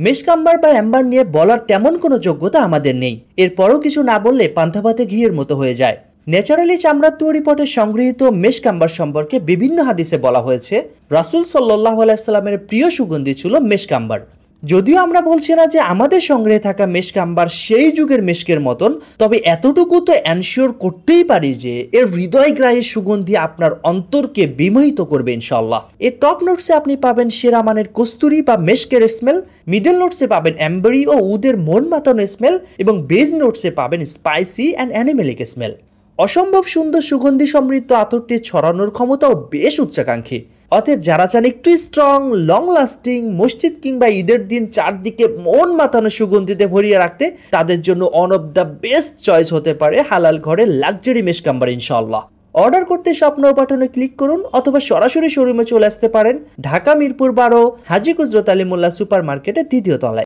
মেশকাম্বার বা অ্যাম্বার নিয়ে বলার তেমন কোনো যোগ্যতা আমাদের নেই, এরপরও কিছু না বললে পান্তা ভাতে ঘিয়ের মতো হয়ে যায়। ন্যাচারালি চামড়ার তৈরি পটে সংগৃহীত মেশকাম্বার সম্পর্কে বিভিন্ন হাদিসে বলা হয়েছে রাসূল সাল্লাল্লাহু আলাইহি সাল্লামের প্রিয় সুগন্ধি ছিল মেশকাম্বার। যদিও আমরা বলছি না যে আমাদের সংগ্রহে থাকা মেশকাম্বার সেই যুগের মেশকের মতন, তবে এতটুকু তো এনশিওর করতেই পারি যে এর হৃদয়গ্রাহী সুগন্ধি আপনার অন্তরকে বিমোহিত করবে ইনশাল্লাহ। এর টপ নোটসে আপনি পাবেন সেরা মানের কস্তুরি বা মেশকের স্মেল, মিডল নোটসে পাবেন অ্যাম্বরি ও উদের মন মাতানো স্মেল, এবং বেজ নোটসে পাবেন স্পাইসি অ্যান্ড অ্যানিমেলিক স্মেল। অসম্ভব সুন্দর সুগন্ধি সমৃদ্ধ আতরটি ছড়ানোর ক্ষমতাও বেশ উচ্চাকাঙ্ক্ষী। অতএব যারা চান একটু স্ট্রং, লং লাস্টিং, মসজিদ কিংবা ঈদের দিন চারদিকে মন মাতানো সুগন্ধিতে ভরিয়ে রাখতে, তাদের জন্য one of the best choice হতে পারে হালাল ঘরের লাক্সারি মেশকাম্বার ইনশাআল্লাহ। অর্ডার করতে স্বপ্ন বাটনে ক্লিক করুন অথবা সরাসরি শোরুমে চলে আসতে পারেন ঢাকা মিরপুর 12 হাজী কুজরত আলী মোল্লা সুপার মার্কেটের দ্বিতীয় তলায়।